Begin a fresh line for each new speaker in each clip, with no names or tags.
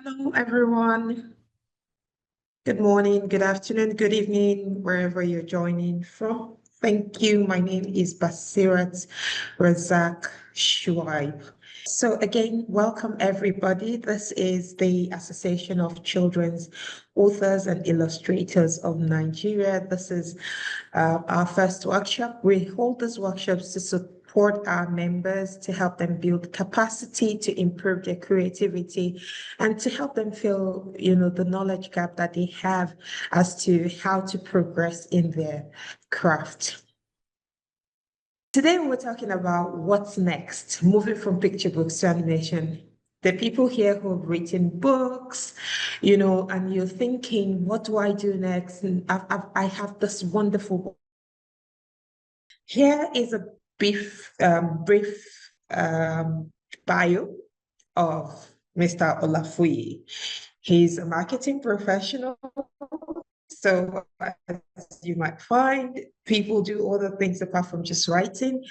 Hello, everyone. Good morning, good afternoon, good evening, wherever you're joining from. Thank you. My name is Basirat Razak Shuaib. So again, welcome everybody. This is the Association of Children's Authors and Illustrators of Nigeria. This is our first workshop. We hold these workshops to support our members, to help them build capacity, to improve their creativity, and to help them fill, the knowledge gap that they have as to how to progress in their craft. Today, we're talking about what's next, moving from picture books to animation. The people here who have written books, and you're thinking, what do I do next? And I have this wonderful book. Here is a brief bio of Mr. Olafuyi. He's a marketing professional. So as you might find, people do other things apart from just writing.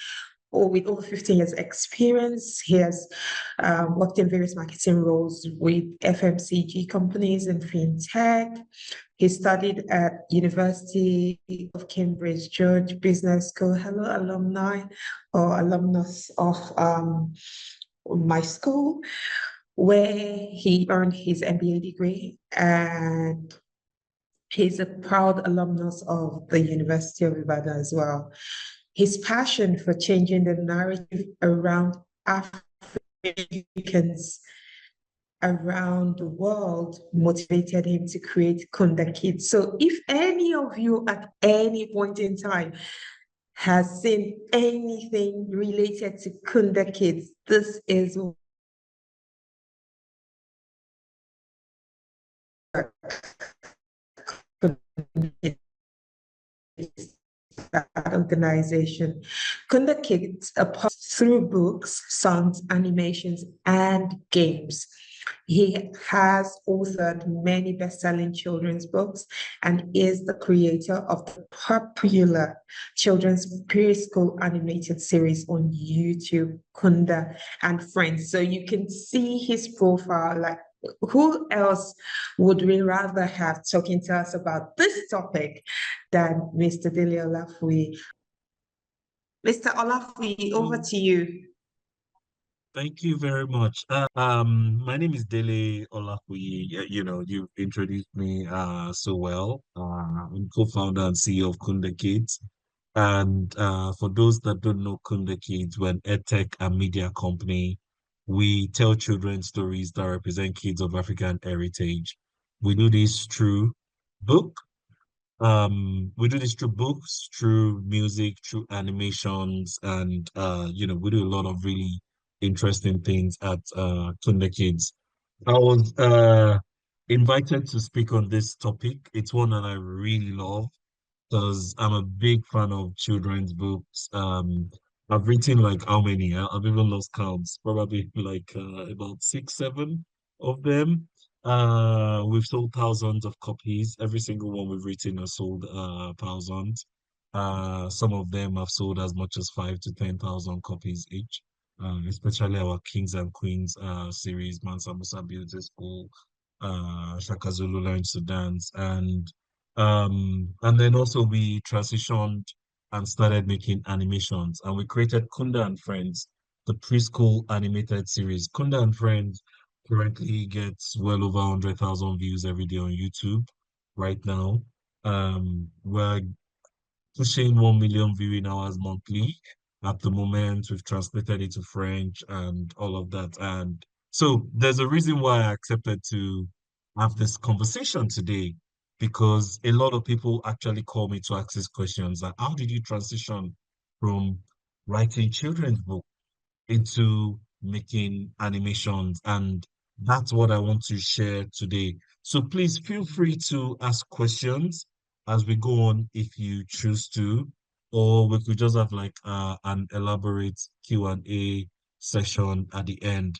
Or with over 15 years experience, he has worked in various marketing roles with FMCG companies and fintech. He studied at University of Cambridge, George Business School. Hello, alumni or alumnus of my school, where he earned his MBA degree, and he's a proud alumnus of the University of Ibadan as well. His passion for changing the narrative around Africans around the world motivated him to create Kunda Kids. So if any of you at any point in time has seen anything related to Kunda Kids, this is that organization. Kunda Kids through books, songs, animations, and games. He has authored many best-selling children's books and is the creator of the popular children's preschool animated series on YouTube, Kunda and Friends. So you can see his profile, like who else would we rather have talking to us about this topic than Mr. Dele Olafuyi? Mr. Olafuyi, over to you.
Thank you very much. My name is Dele Olafuyi. You've introduced me so well. I'm co-founder and CEO of Kunda Kids. And for those that don't know Kunda Kids, we're an edtech and media company. We tell children stories that represent kids of African heritage. We do this through book. We do this through books, through music, through animations, and we do a lot of really interesting things at Tunde Kids. I was invited to speak on this topic. It's one that I really love because I'm a big fan of children's books. I've written like how many? I've even lost counts, probably like about six, seven of them. We've sold thousands of copies. Every single one we've written has sold thousands. Some of them have sold as much as 5 to 10,000 copies each. Especially our Kings and Queens series, Mansa Musa Builds a School, Shaka Zulu Learns to Dance, and then also we transitioned and started making animations, and we created Kunda and Friends, the preschool animated series. Kunda and Friends currently gets well over 100,000 views every day on YouTube right now. We're pushing 1 million viewing hours monthly. At the moment, we've translated it to French and all of that. And so there's a reason why I accepted to have this conversation today, because a lot of people actually call me to ask these questions. Like, how did you transition from writing children's book into making animations? And that's what I want to share today. So please feel free to ask questions as we go on if you choose to, or we could just have like an elaborate Q&A session at the end.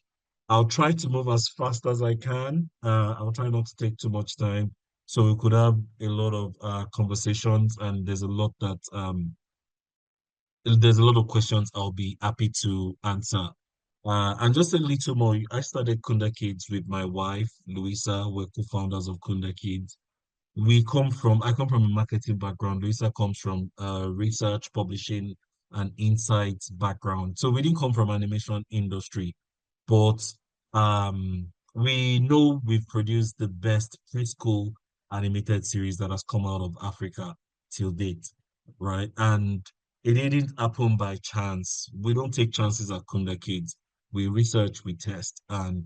I'll try to move as fast as I can. I'll try not to take too much time, so we could have a lot of conversations, and there's a lot of questions I'll be happy to answer. And just a little more, I started Kunda Kids with my wife, Louisa. We're co-founders of Kunda Kids. I come from a marketing background. Lisa comes from research, publishing, and insights background. So we didn't come from animation industry, but we know we've produced the best preschool animated series that has come out of Africa till date, right? And it didn't happen by chance. We don't take chances at Kunda Kids. We research, we test, and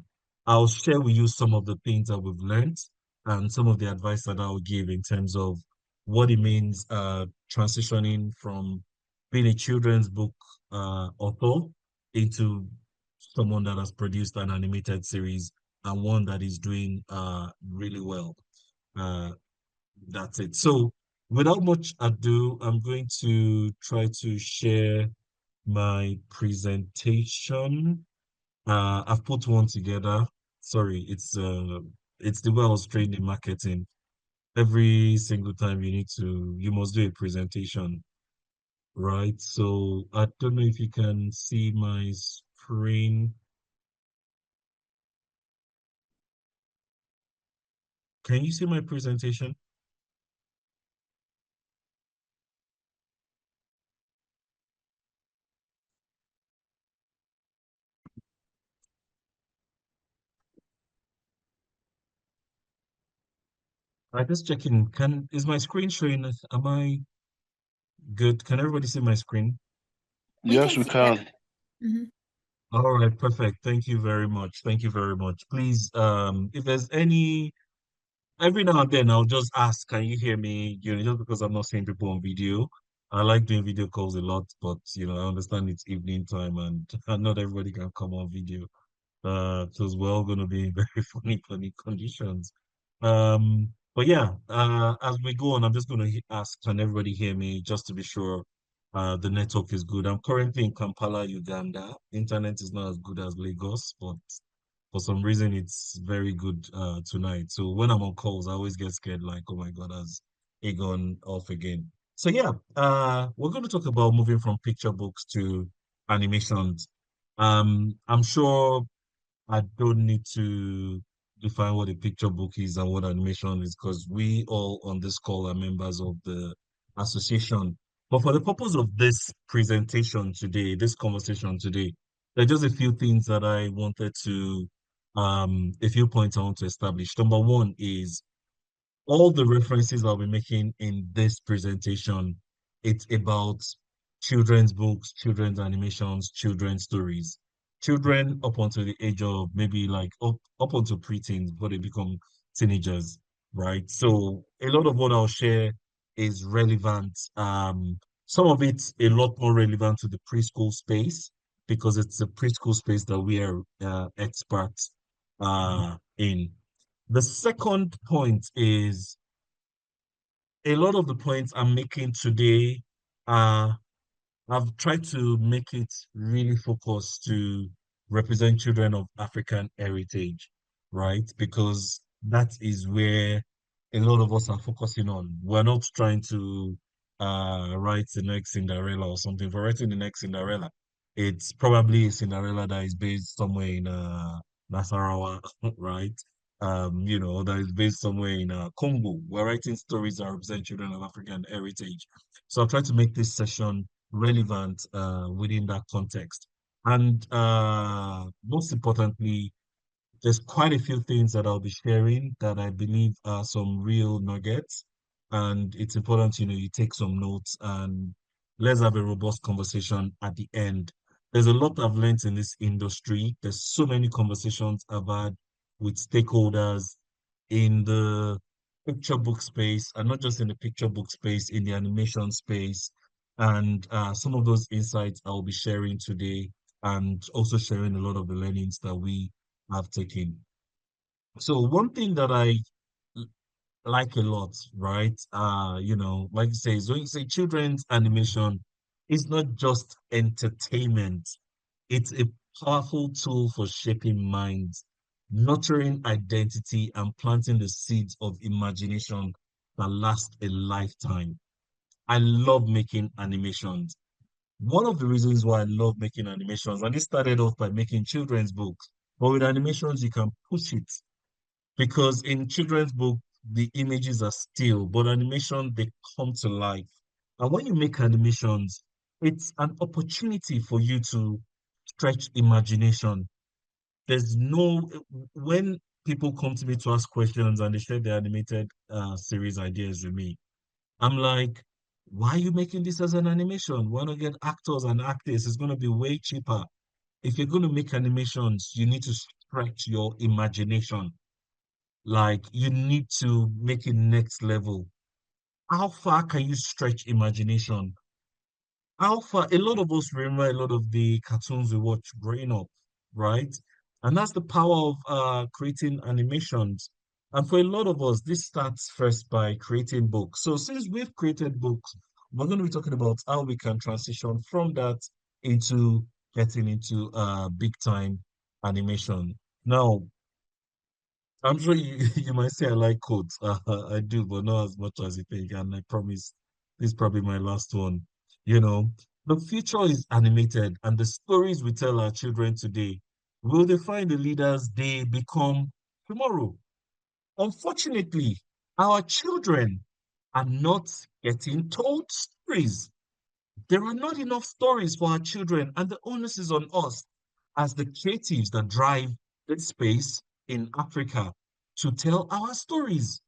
I'll share with you some of the things that we've learned and some of the advice that I'll give in terms of what it means transitioning from being a children's book author into someone that has produced an animated series and one that is doing really well. Uh, that's it. So without much ado, I'm going to try to share my presentation. I've put one together. Sorry, it's the way I was trained in marketing. Every single time you must do a presentation, right? So I don't know if you can see my screen. Can you see my presentation? I just checking. Is my screen showing? Am I good? Can everybody see my screen?
We
Yes,
can
we
see that.
can.
Mhm.
All right, perfect. Thank you very much. Thank you very much. Please, if there's any, every now and then I'll just ask, can you hear me? Just because I'm not seeing people on video. I like doing video calls a lot, but I understand it's evening time and not everybody can come on video. Because we're all going to be in very funny conditions. But yeah, as we go on, I'm just going to ask, can everybody hear me just to be sure the network is good? I'm currently in Kampala, Uganda. Internet is not as good as Lagos, but for some reason it's very good tonight. So when I'm on calls, I always get scared, like, oh my God, has it gone off again? So yeah, we're going to talk about moving from picture books to animations. I'm sure I don't need to define what a picture book is and what animation is because we all on this call are members of the association. But for the purpose of this presentation today, this conversation today, there are just a few things that I wanted to, a few points I want to establish. Number one is all the references I'll be making in this presentation, it's about children's books, children's animations, children's stories. Children up until the age of maybe like up until preteens, before they become teenagers, right? So a lot of what I'll share is relevant. Some of it's a lot more relevant to the preschool space because it's a preschool space that we are experts in. The second point is a lot of the points I'm making today are I've tried to make it really focused to represent children of African heritage, right? Because that is where a lot of us are focusing on. We're not trying to write the next Cinderella or something. For writing the next Cinderella, it's probably a Cinderella that is based somewhere in Nasarawa, right? That is based somewhere in Congo. We're writing stories that represent children of African heritage. So I've tried to make this session relevant within that context. And most importantly, there's quite a few things that I'll be sharing that I believe are some real nuggets. And it's important, you take some notes and let's have a robust conversation at the end. There's a lot I've learned in this industry. There's so many conversations I've had with stakeholders in the picture book space, and not just in the picture book space, in the animation space. And some of those insights I'll be sharing today and also sharing a lot of the learnings that we have taken. So one thing that I l- like a lot, right? Like you say, is when you say children's animation, it's not just entertainment. It's a powerful tool for shaping minds, nurturing identity, and planting the seeds of imagination that last a lifetime. I love making animations. One of the reasons why I love making animations, and this started off by making children's books, but with animations, you can push it because in children's book, the images are still, but animation, they come to life. And when you make animations, it's an opportunity for you to stretch imagination. There's no, when people come to me to ask questions and they share their animated series ideas with me, I'm like, why are you making this as an animation? Why not get actors and act this? It's going to be way cheaper. If you're going to make animations, you need to stretch your imagination. Like, you need to make it next level. How far can you stretch imagination? Alpha, a lot of us remember a lot of the cartoons we watched growing up, right? And that's the power of creating animations. And for a lot of us, this starts first by creating books. So since we've created books, we're going to be talking about how we can transition from that into getting into big time animation. Now, I'm sure you, you might say I like quotes. I do, but not as much as you think. And I promise this is probably my last one. You know, the future is animated, and the stories we tell our children today will define the leaders they become tomorrow. Unfortunately, our children are not getting told stories. There are not enough stories for our children, and the onus is on us as the creatives that drive this space in Africa to tell our stories.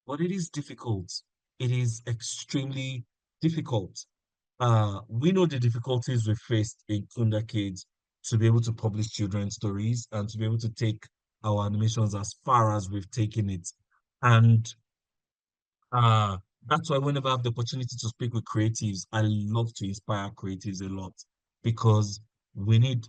But it is difficult. It is extremely difficult. We know the difficulties we faced in Kunda Kids to be able to publish children's stories and to be able to take our animations as far as we've taken it. And uh, that's why whenever I have the opportunity to speak with creatives, I love to inspire creatives a lot because we need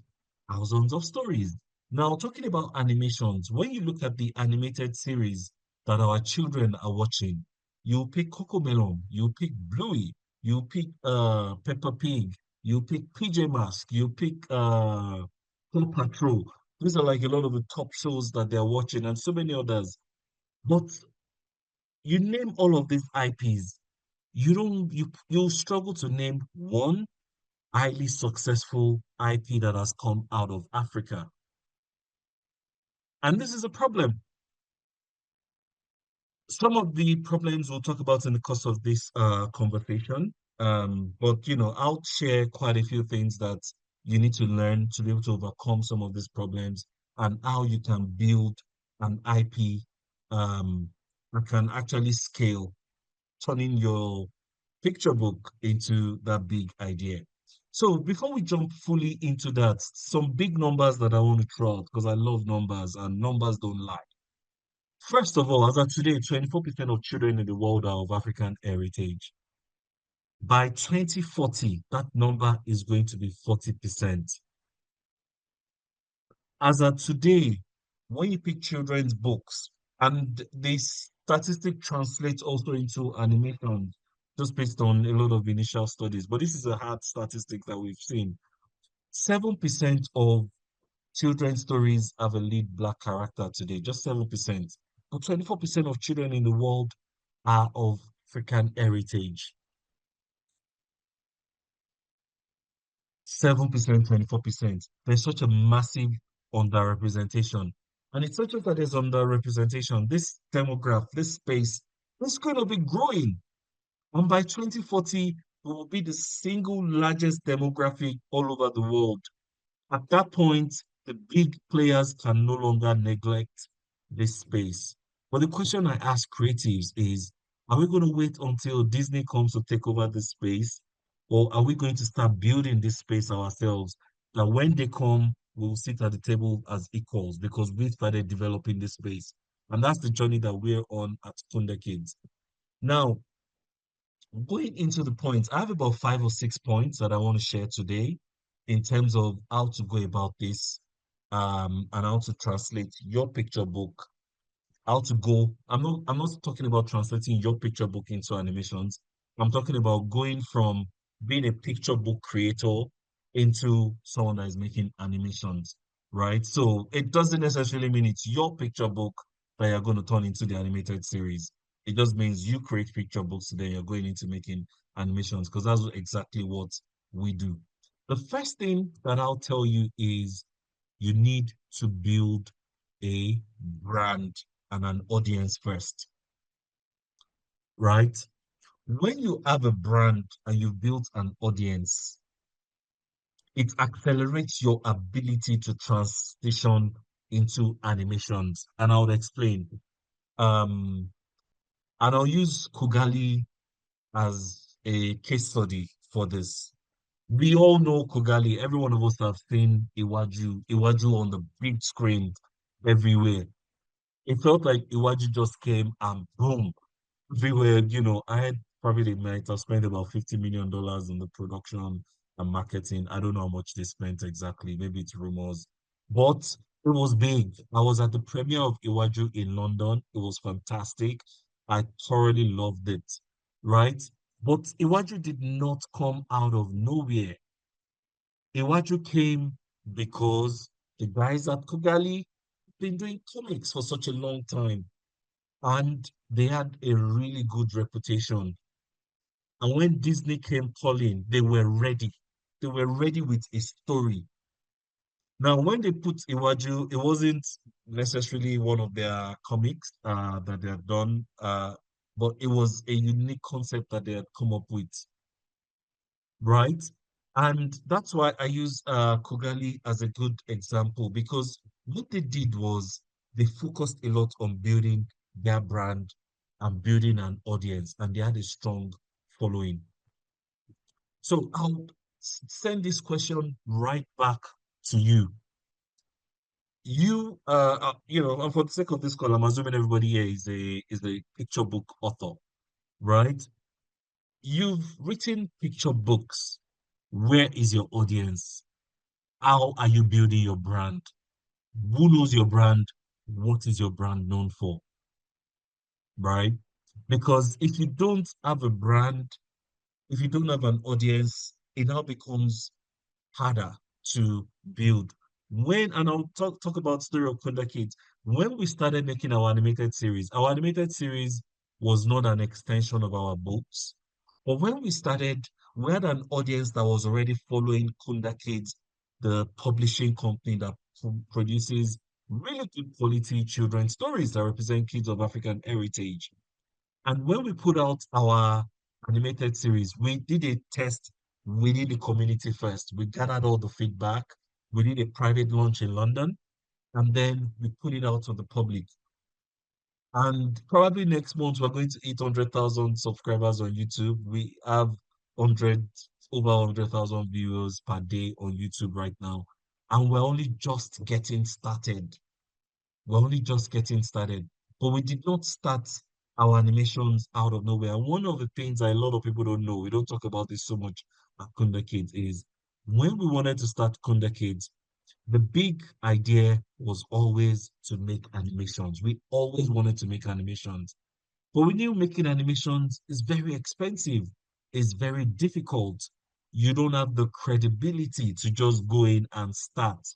thousands of stories. Now, talking about animations, when you look at the animated series that our children are watching, you pick Cocomelon, you pick Bluey, you pick Peppa Pig, you pick PJ Masks, you pick Paw Patrol. These are like a lot of the top shows that they're watching and so many others. But you name all of these IPs, you struggle to name one highly successful IP that has come out of Africa. And this is a problem. Some of the problems we'll talk about in the course of this conversation. But I'll share quite a few things that you need to learn to be able to overcome some of these problems and how you can build an IP that can actually scale, turning your picture book into that big idea. So before we jump fully into that, some big numbers that I want to throw out because I love numbers and numbers don't lie. First of all, as of today, 24% of children in the world are of African heritage. By 2040, that number is going to be 40%. As of today, when you pick children's books, and this statistic translates also into animation, just based on a lot of initial studies, but this is a hard statistic that we've seen. 7% of children's stories have a lead black character today, just 7%. But 24% of children in the world are of African heritage. 7%, 24%. There's such a massive underrepresentation. And it's not just that there's underrepresentation, this demograph, this space, is going to be growing. And by 2040, we will be the single largest demographic all over the world. At that point, the big players can no longer neglect this space. But the question I ask creatives is, are we going to wait until Disney comes to take over this space? Or are we going to start building this space ourselves? That when they come, we'll sit at the table as equals because we started developing this space. And that's the journey that we're on at Thunder Kids. Now, going into the points, I have about 5 or 6 points that I want to share today in terms of how to go about this, and how to translate your picture book, how to go. I'm not talking about translating your picture book into animations. I'm talking about going from being a picture book creator into someone that is making animations, right? So it doesn't necessarily mean it's your picture book that you're going to turn into the animated series. It just means you create picture books today, you're going into making animations because that's exactly what we do. The first thing that I'll tell you is you need to build a brand and an audience first, right? When you have a brand and you've built an audience, it accelerates your ability to transition into animations. And I'll explain. Um, and I'll use Kugali as a case study for this. We all know Kugali. Every one of us have seen Iwaju on the big screen everywhere. It felt like Iwaju just came and boom, everywhere. I had probably they might have spent about $50 million on the production and marketing. I don't know how much they spent exactly. Maybe it's rumors, but it was big. I was at the premiere of Iwaju in London. It was fantastic. I thoroughly loved it, right? But Iwaju did not come out of nowhere. Iwaju came because the guys at Kugali been doing comics for such a long time and they had a really good reputation. And when Disney came calling, they were ready. They were ready with a story. Now, when they put Iwaju, it wasn't necessarily one of their comics that they had done, but it was a unique concept that they had come up with, right? And that's why I use Kogali as a good example because what they did was they focused a lot on building their brand and building an audience, and they had a strong following. So I'll send this question right back to you. And for the sake of this call, I'm assuming everybody here is a picture book author, right? You've written picture books. Where is your audience? How are you building your brand? Who knows your brand? What is your brand known for? Right? Because if you don't have a brand, if you don't have an audience, it now becomes harder to build. And I'll talk about story of Kunda Kids. When we started making our animated series was not an extension of our books. But when we started, we had an audience that was already following Kunda Kids, the publishing company that produces really good quality children's stories that represent kids of African heritage. And when we put out our animated series, we did a test within the community first. We gathered all the feedback. We did a private launch in London, and then we put it out to the public. And probably next month, we're going to hit 100,000 subscribers on YouTube. We have 100, over 100,000 viewers per day on YouTube right now. And we're only just getting started. We're only just getting started, but we did not start our animations out of nowhere. And one of the things that a lot of people don't know, we don't talk about this so much at Kunda Kids, is when we wanted to start Kunda Kids, the big idea was always to make animations. We always wanted to make animations. But we knew making animations is very expensive, it's very difficult. You don't have the credibility to just go in and start.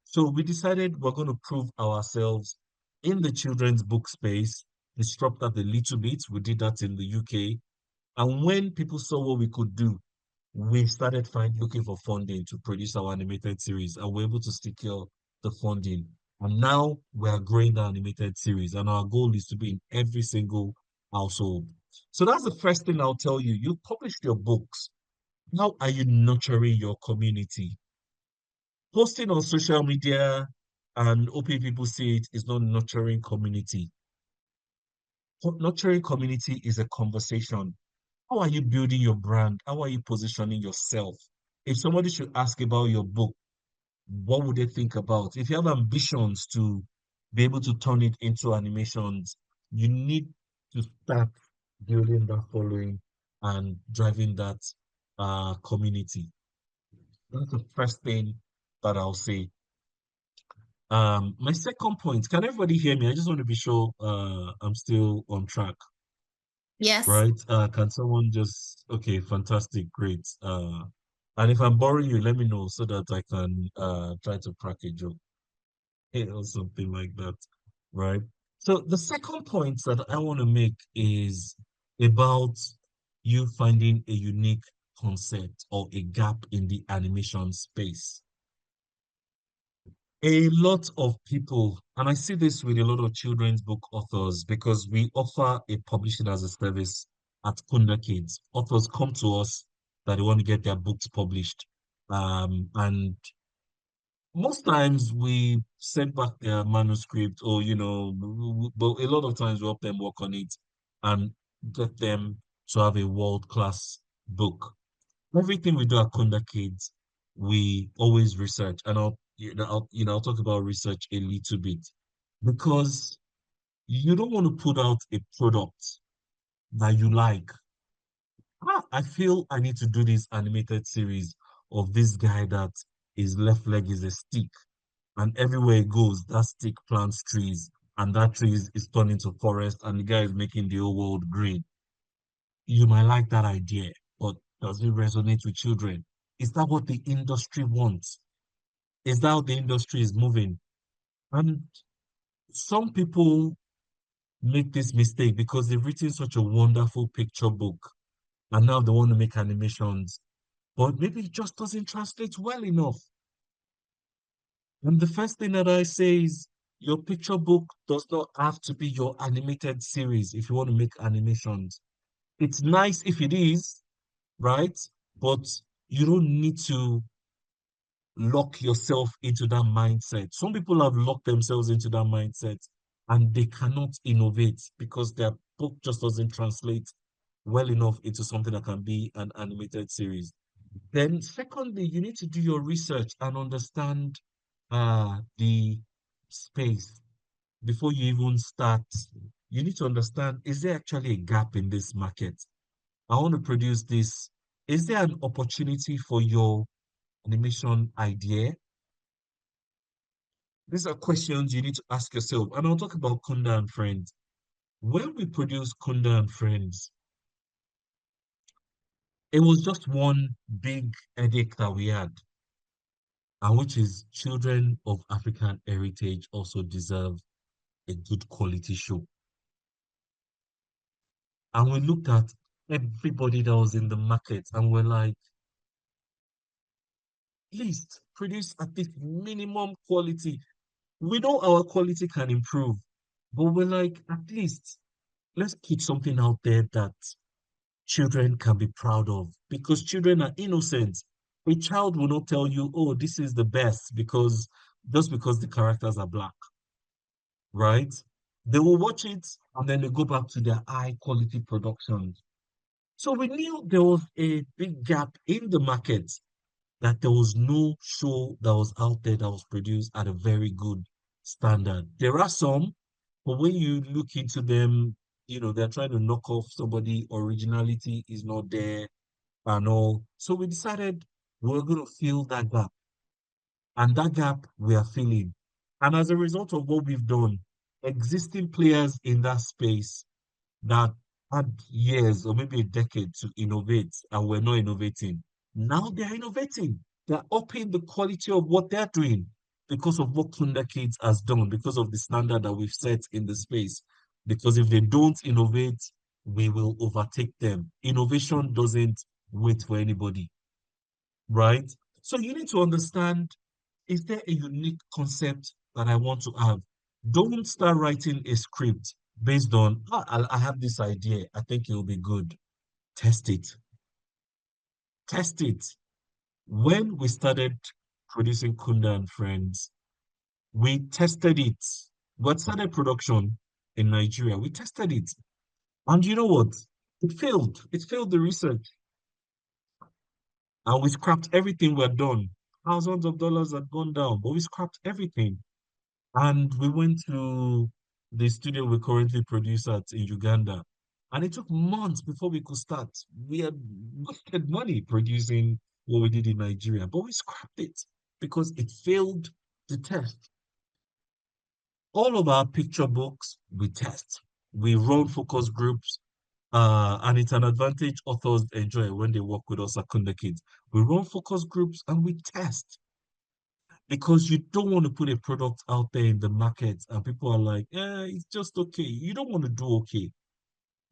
So we decided we're going to prove ourselves in the children's book space, disrupt that a little bit. We did that in the UK. And when people saw what we could do, we started looking for funding to produce our animated series and we're able to secure the funding. And now we are growing the animated series, and our goal is to be in every single household. So that's the first thing I'll tell you. You published your books. How are you nurturing your community? Posting on social media and hoping people see it is not nurturing community. Nurturing community is a conversation. How are you building your brand? How are you positioning yourself? If somebody should ask about your book, what would they think about? If you have ambitions to be able to turn it into animations, you need to start building that following and driving that community. That's the first thing that I'll say. My second point, can everybody hear me? I just want to be sure I'm still on track,
Yes.
right? Can someone just, okay, fantastic, great. And if I'm boring you, let me know so that I can try to crack a joke or something like that, right? So the second point that I want to make is about you finding a unique concept or a gap in the animation space. A lot of people, and I see this with a lot of children's book authors because we offer a publishing as a service at Kunda Kids. Authors come to us that they want to get their books published. And most times we send back their manuscript or, but a lot of times we help them work on it and get them to have a world-class book. Everything we do at Kunda Kids, we always research, and I'll talk about research a little bit because you don't want to put out a product that you like. I feel I need to do this animated series of this guy that his left leg is a stick, and everywhere he goes, that stick plants trees, and that is turned into forest, and the guy is making the whole world green. You might like that idea, but does it resonate with children? Is that what the industry wants? Is that how the industry is moving? And some people make this mistake because they've written such a wonderful picture book and now they want to make animations, but maybe it just doesn't translate well enough. And the first thing that I say is your picture book does not have to be your animated series if you want to make animations. It's nice if it is, right? But you don't need to lock yourself into that mindset. Some people have locked themselves into that mindset and they cannot innovate because their book just doesn't translate well enough into something that can be an animated series. Then, secondly, you need to do your research and understand the space before you even start. You need to understand, is there actually a gap in this market? I want to produce this. Is there an opportunity for your animation idea? These are questions you need to ask yourself. And I'll talk about Kunda and Friends. When we produced Kunda and Friends, it was just one big headache that we had, and which is children of African heritage also deserve a good quality show. And we looked at everybody that was in the market and we're like, please produce at least minimum quality. We know our quality can improve, but we're like, at least let's put something out there that children can be proud of because children are innocent. A child will not tell you, oh, this is the best because just because the characters are black, right? They will watch it and then they go back to their high quality productions. So we knew there was a big gap in the market, that there was no show that was out there that was produced at a very good standard. There are some, but when you look into them, they're trying to knock off somebody, originality is not there and all. So we decided we're going to fill that gap, and that gap we are filling. And as a result of what we've done, existing players in that space that had years or maybe a decade to innovate and we're not innovating. Now they're innovating. They're upping the quality of what they're doing because of what Kunda Kids has done, because of the standard that we've set in the space. Because if they don't innovate, we will overtake them. Innovation doesn't wait for anybody, right? So you need to understand, is there a unique concept that I want to have? Don't start writing a script based on, I have this idea, I think it will be good. Test it. Test it. When we started producing Kunda and Friends, we tested it. We started production in Nigeria. We tested it. And you know what? It failed. It failed the research. And we scrapped everything we had done. Thousands of dollars had gone down, but we scrapped everything. And we went to the studio we currently produce at in Uganda. And it took months before we could start. We had wasted money producing what we did in Nigeria, but we scrapped it because it failed the test. All of our picture books, we test. We run focus groups, and it's an advantage authors enjoy when they work with us at Kunda Kids. We run focus groups and we test because you don't want to put a product out there in the market and people are like, it's just okay. You don't want to do okay.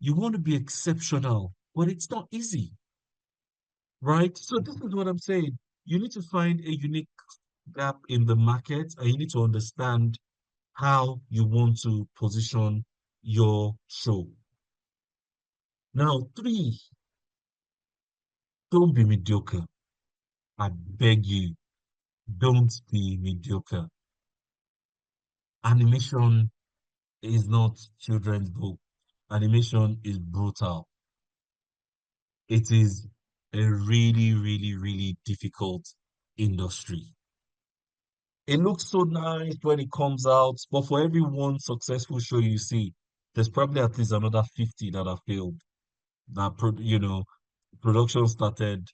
You want to be exceptional, but it's not easy. right? So this is what I'm saying. You need to find a unique gap in the market, and you need to understand how you want to position your show. Now, three, don't be mediocre. I beg you, don't be mediocre. Animation is not children's book. Animation is brutal. It is a really, really, really difficult industry. It looks so nice when it comes out, but for every one successful show you see, there's probably at least another 50 that have failed. Production started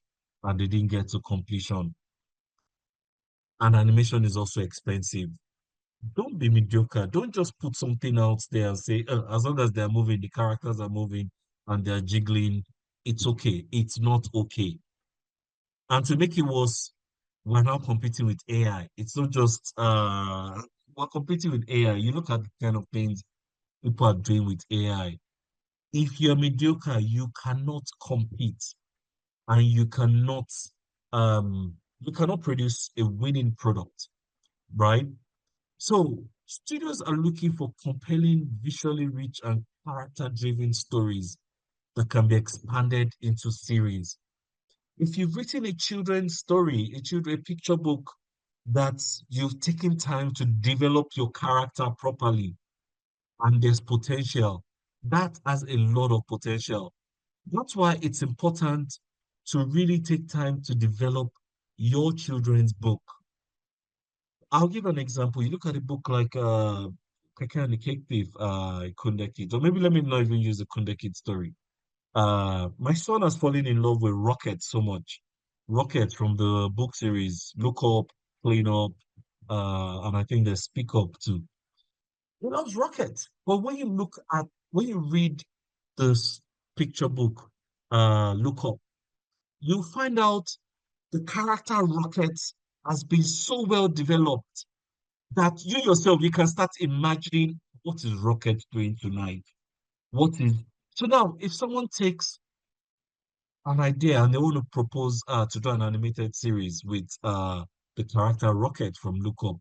and they didn't get to completion. And animation is also expensive. Don't be mediocre. Don't just put something out there and say, as long as they're moving, the characters are moving and they're jiggling, it's okay. It's not okay. And to make it worse, we're now competing with AI. It's not just we're competing with AI. You look at the kind of things people are doing with AI. If you're mediocre, you cannot compete and you cannot produce a winning product, right? So studios are looking for compelling, visually rich, and character-driven stories that can be expanded into series. If you've written a children's story, a picture book that you've taken time to develop your character properly, and there's potential, that has a lot of potential. That's why it's important to really take time to develop your children's book. I'll give an example. You look at a book like Keke and the Cake Thief, Kunde Kids, or maybe let me not even use the Kunde Kid story. My son has fallen in love with Rocket so much. Rocket from the book series, Look Up, Clean Up, and I think there's Speak Up too. He loves Rocket. But when you read this picture book, Look Up, you find out the character Rocket has been so well developed that you yourself you can start imagining what is Rocket doing tonight. What is so now if someone takes an idea and they want to propose to do an animated series with the character Rocket from Look Up,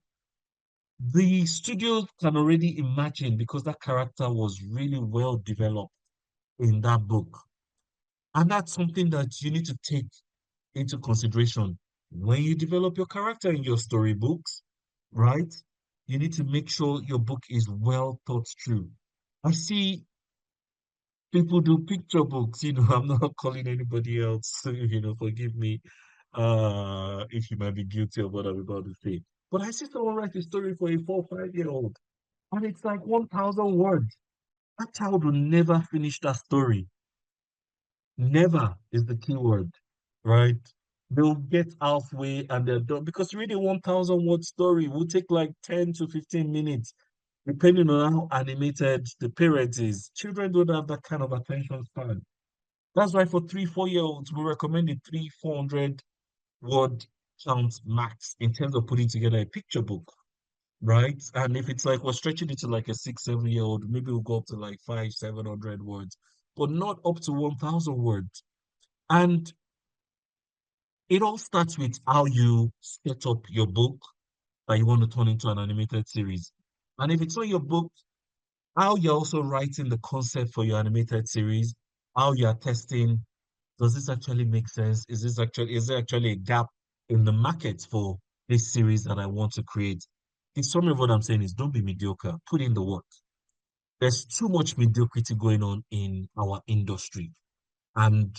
the studio can already imagine because that character was really well developed in that book. And that's something that you need to take into consideration when you develop your character in your storybooks, right? You need to make sure your book is well thought through. I see people do picture books, I'm not calling anybody else, forgive me if you might be guilty of what I'm about to say. But I see someone write a story for a 4, 5 year old, and it's like 1,000 words. That child will never finish that story. Never is the key word, right? They'll get halfway and they're done because reading 1,000 word story will take like 10 to 15 minutes, depending on how animated the parent is. Children don't have that kind of attention span. That's why for 3, 4 year olds, we recommend a 400 word count max in terms of putting together a picture book, right? And if it's like we're stretching it to like a 6, 7 year old, maybe we'll go up to like 5, 700 words, but not up to 1,000 words. And it all starts with how you set up your book that you want to turn into an animated series. And if it's not your book, how you're also writing the concept for your animated series, how you're testing, does this actually make sense? Is there actually a gap in the market for this series that I want to create? The summary of what I'm saying is don't be mediocre, put in the work. There's too much mediocrity going on in our industry, and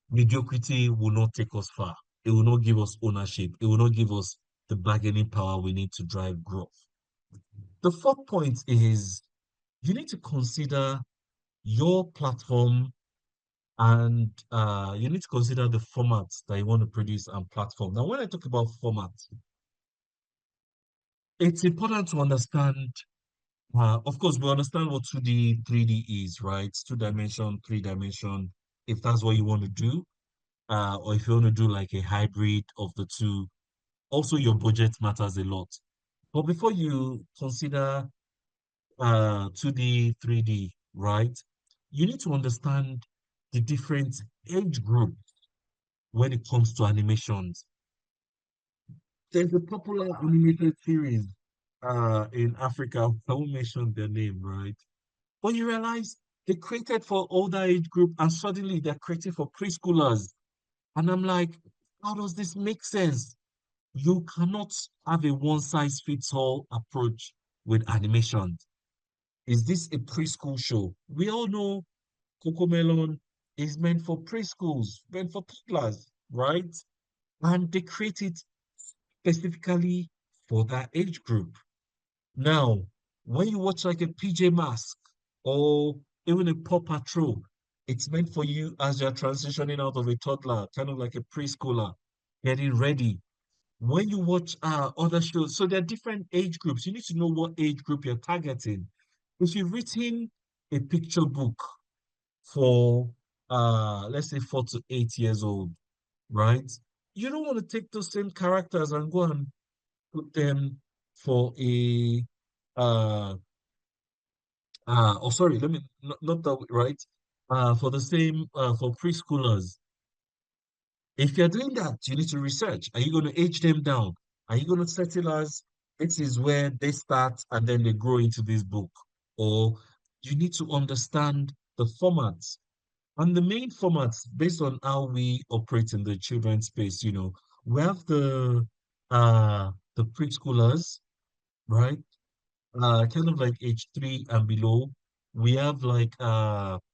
mediocrity will not take us far. It will not give us ownership. It will not give us the bargaining power we need to drive growth. The fourth point is you need to consider your platform and you need to consider the formats that you want to produce and platform. Now, when I talk about format, it's important to understand. Of course, we understand what 2D, 3D is, right? 2 dimension, 3 dimension, if that's what you want to do, or if you want to do like a hybrid of the two. Also, your budget matters a lot. But before you consider 2D, 3D, right? You need to understand the different age group when it comes to animations. There's a popular animated series in Africa. I won't mention their name, right? But you realize they created for older age group and suddenly they're creating for preschoolers. And I'm like, how does this make sense? You cannot have a one size fits all approach with animation. Is this a preschool show? We all know Cocomelon is meant for preschools, meant for toddlers, right? And they create it specifically for that age group. Now, when you watch like a PJ Masks or even a Paw Patrol, it's meant for you as you're transitioning out of a toddler, kind of like a preschooler, getting ready. When you watch other shows, so there are different age groups. You need to know what age group you're targeting. If you've written a picture book for let's say 4 to 8 years old, right? You don't want to take those same characters and go and put them for a uh oh sorry, let me not that way, right? For the same for preschoolers. If you're doing that, you need to research. Are you going to age them down? Are you going to settle as this is where they start and then they grow into this book? Or you need to understand the formats. And the main formats, based on how we operate in the children's space, we have the preschoolers, right? Kind of like age 3 and below. We have like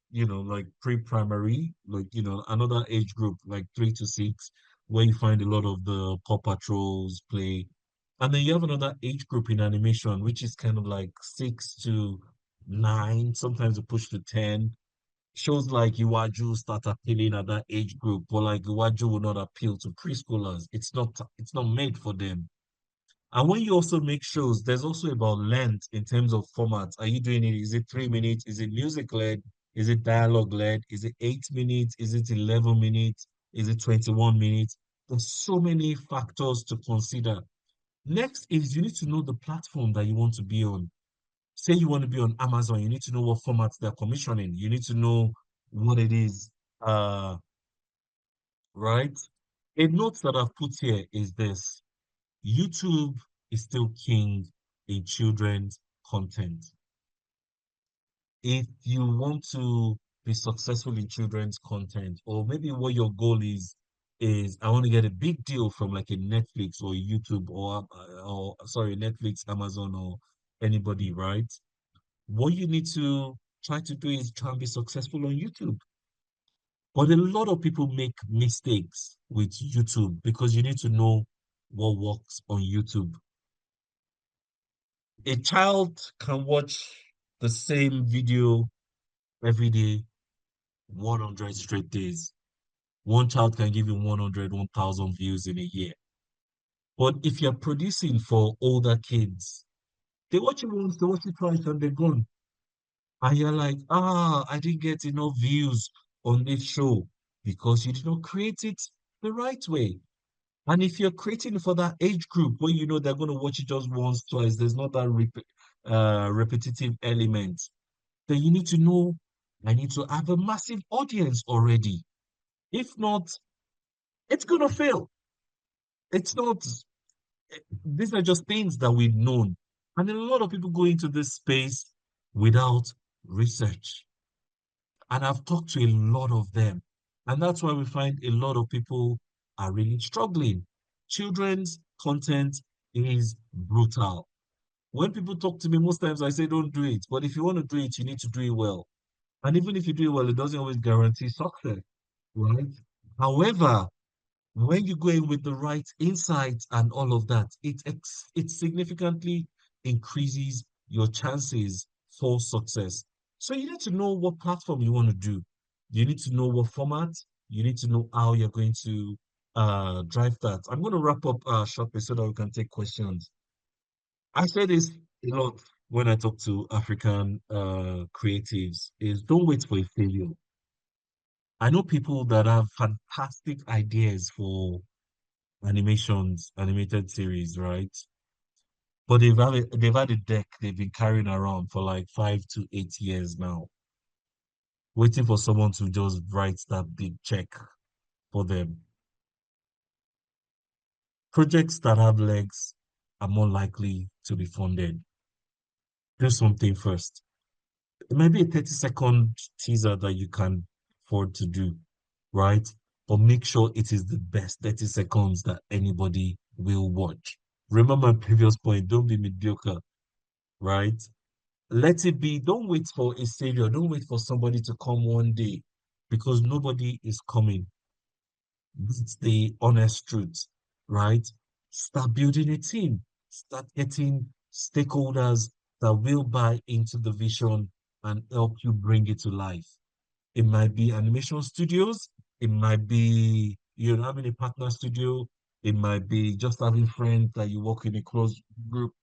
like pre-primary, like another age group like 3 to 6, where you find a lot of the Paw Patrols play. And then you have another age group in animation, which is kind of like 6 to 9, sometimes a push to 10. Shows like Iwaju start appealing at that age group, but like Iwaju will not appeal to preschoolers. It's not made for them. And when you also make shows, there's also about length in terms of formats. Are you doing it? Is it 3 minutes? Is it music led? Is it dialogue led? Is it 8 minutes? Is it 11 minutes? Is it 21 minutes? There's so many factors to consider. Next is you need to know the platform that you want to be on. Say you want to be on Amazon, you need to know what formats they're commissioning. You need to know what it is. Right? A note that I've put here is this. YouTube is still king in children's content. If you want to be successful in children's content, or maybe what your goal is I want to get a big deal from like a Netflix or YouTube or sorry, Netflix, Amazon, or anybody, right? What you need to try to do is try and be successful on YouTube. But a lot of people make mistakes with YouTube because you need to know what works on YouTube. A child can watch the same video every day, 100 straight days. One child can give you 100, 1,000 views in a year. But if you're producing for older kids, they watch it once, they watch it twice, and they're gone. And you're like, I didn't get enough views on this show because you did not create it the right way. And if you're creating for that age group where you know they're going to watch it just once, twice, there's not that repetitive element, then you need to know I need to have a massive audience already. If not, it's going to fail. It's not, these are just things that we've known. And a lot of people go into this space without research. And I've talked to a lot of them. And that's why we find a lot of people are really struggling. Children's content is brutal. When people talk to me, most times I say, don't do it. But if you want to do it, you need to do it well. And even if you do it well, it doesn't always guarantee success, right? However, when you go in with the right insights and all of that, it significantly increases your chances for success. So you need to know what platform you want to do. You need to know what format. You need to know how you're going to drive that. I'm going to wrap up shortly so that we can take questions. I say this a lot when I talk to African creatives is don't wait for a failure. I know people that have fantastic ideas for animations, animated series, right? But they've had a deck they've been carrying around for like 5 to 8 years now, waiting for someone to just write that big check for them. Projects that have legs are more likely to be funded. Do something first. It might be a 30-second teaser that you can afford to do, right? But make sure it is the best 30 seconds that anybody will watch. Remember my previous point, don't be mediocre, right? Let it be, don't wait for a savior, don't wait for somebody to come one day because nobody is coming. It's the honest truth, right? Start building a team, start getting stakeholders that will buy into the vision and help you bring it to life. It might be animation studios, it might be having a partner studio, it might be just having friends that you work in a close group,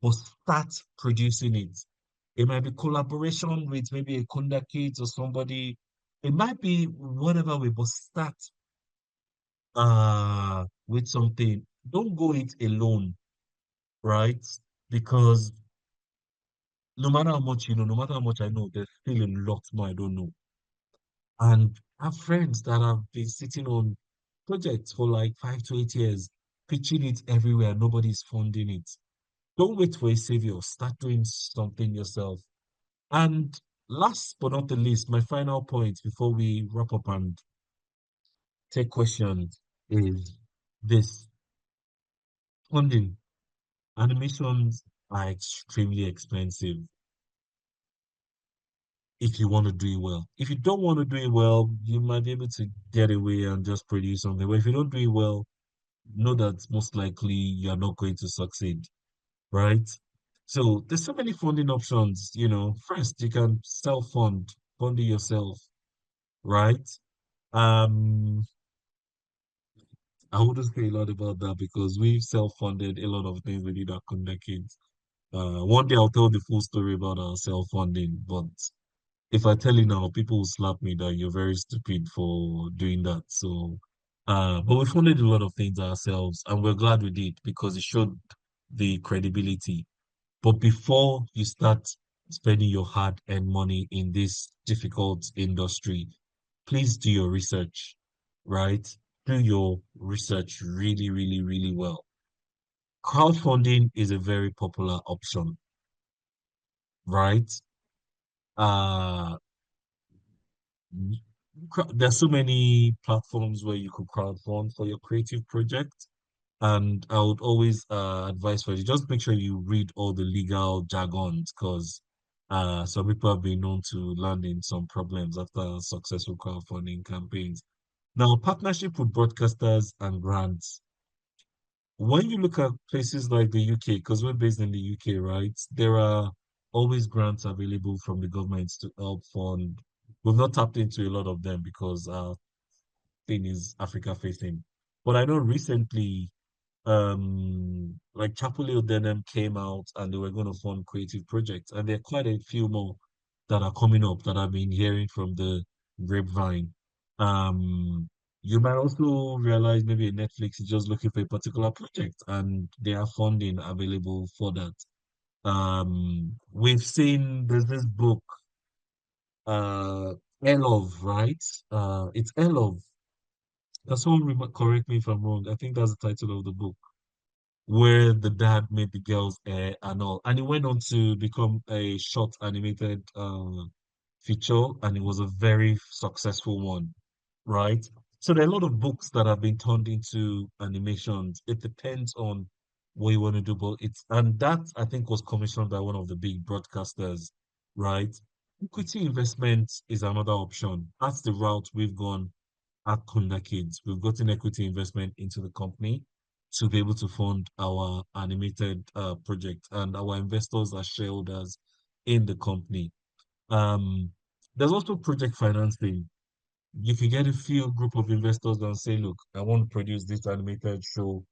but start producing it. It might be collaboration with maybe a Kunda Kids or somebody. It might be whatever way, but start with something. Don't go it alone, right? Because no matter how much you know, no matter how much I know, there's still a lot more I don't know. And I have friends that have been sitting on projects for like 5 to 8 years, pitching it everywhere. Nobody's funding it. Don't wait for a savior. Start doing something yourself. And last but not the least, my final point before we wrap up and take questions is this funding. Animations are extremely expensive if you want to do it well. If you don't want to do it well, you might be able to get away and just produce something. But if you don't do it well, know that most likely you're not going to succeed, right? So there's so many funding options, First, you can self-fund, fund it yourself, right? Um, I wouldn't say a lot about that because we've self-funded a lot of things we did at Kunda Kids. One day I'll tell the full story about our self-funding, but if I tell you now, people will slap me that you're very stupid for doing that. So, but we funded a lot of things ourselves, and we're glad we did because it showed the credibility. But before you start spending your hard-earned money in this difficult industry, please do your research, right? Do your research really, really, really well. Crowdfunding is a very popular option, right? Uh, there's so many platforms where you could crowdfund for your creative project. And I would always advise for you, just make sure you read all the legal jargons because some people have been known to land in some problems after successful crowdfunding campaigns. Now, partnership with broadcasters and grants. When you look at places like the UK, because we're based in the UK, right? There are always grants available from the government to help fund. We've not tapped into a lot of them because our thing is Africa facing. But I know recently, like Chapulio Denim came out and they were going to fund creative projects, and there are quite a few more that are coming up that I've been hearing from the grapevine. Um, you might also realize maybe Netflix is just looking for a particular project and they have funding available for that. We've seen there's this book, uh, Love, right? It's Love. Can someone correct me if I'm wrong? I think that's the title of the book, where the dad made the girls and all. And it went on to become a short animated feature, and it was a very successful one, right? So there are a lot of books that have been turned into animations. It depends on what you want to do, but and that I think was commissioned by one of the big broadcasters, right? Equity investment is another option. That's the route we've gone at Kunda Kids. We've gotten equity investment into the company to be able to fund our animated project, and our investors are shareholders in the company. Um, there's also project financing. You can get a few group of investors and say, look, I want to produce this animated show.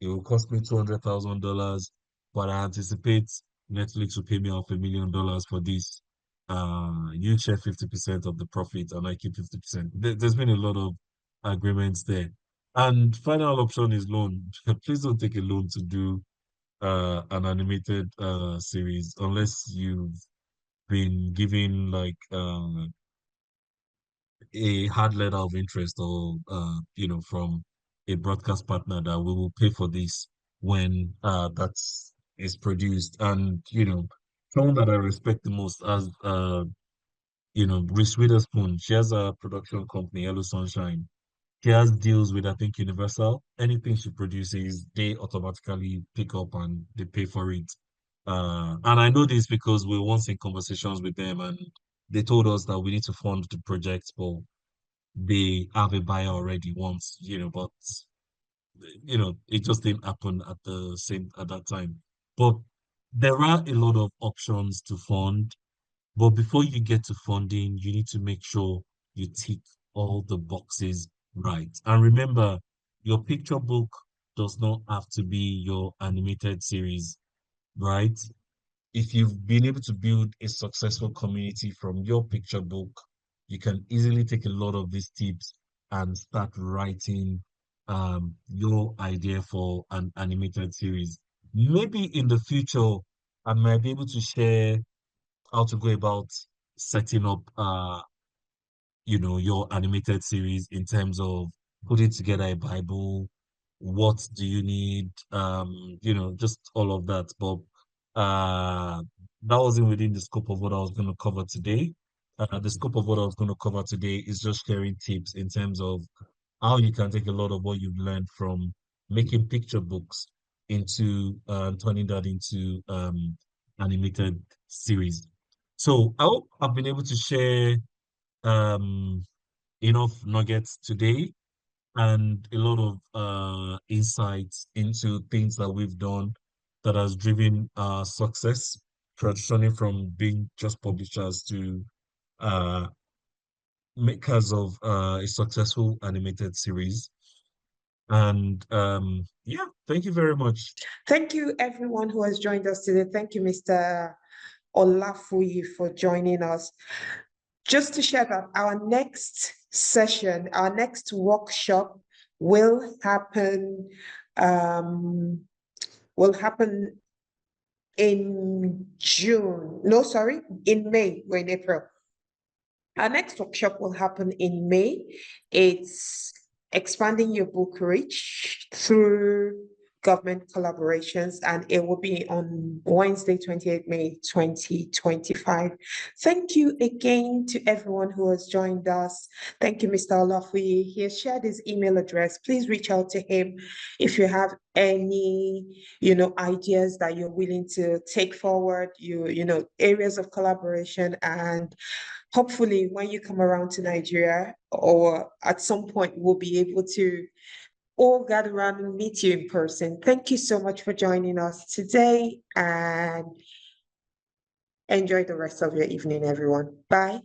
It will cost me $200,000, but I anticipate Netflix will pay me off $1 million for this. You share 50% of the profit and I keep 50%. There's been a lot of agreements there. And final option is loan. Please don't take a loan to do an animated series unless you've been given like a hard letter of interest or from a broadcast partner that we will pay for this when that is produced. And someone that I respect the most as Reese Witherspoon, she has a production company, Hello Sunshine. She has deals with, I think, Universal. Anything she produces, they automatically pick up and they pay for it. And I know this because we were once in conversations with them, and they told us that we need to fund the project, but they have a buyer already once, but it just didn't happen at that time. But there are a lot of options to fund. But before you get to funding, you need to make sure you tick all the boxes right. And remember, your picture book does not have to be your animated series, right? If you've been able to build a successful community from your picture book, you can easily take a lot of these tips and start writing your idea for an animated series. Maybe in the future, I might be able to share how to go about setting up your animated series in terms of putting together a Bible, what do you need, just all of that. But that wasn't within the scope of what I was going to cover today. The scope of what I was going to cover today is just sharing tips in terms of how you can take a lot of what you've learned from making picture books into turning that into animated series. So I hope I've been able to share um, enough nuggets today and a lot of insights into things that we've done that has driven success, transitioning from being just publishers to uh, makers of a successful animated series. And yeah, thank you very much.
Thank you, everyone who has joined us today. Thank you, Mr. Olafuyi, for joining us. Just to share that our next session, our next workshop will happen um, in June. No, sorry, in May. We're in April. Our next workshop will happen in May. It's expanding your book reach through government collaborations, and it will be on Wednesday, 28 May 2025. Thank you again to everyone who has joined us. Thank you, Mr. Olafuyi. He has shared his email address. Please reach out to him if you have any, ideas that you're willing to take forward, areas of collaboration. And hopefully when you come around to Nigeria or at some point, we'll be able to all gather around and meet you in person. Thank you so much for joining us today, and enjoy the rest of your evening, everyone. Bye.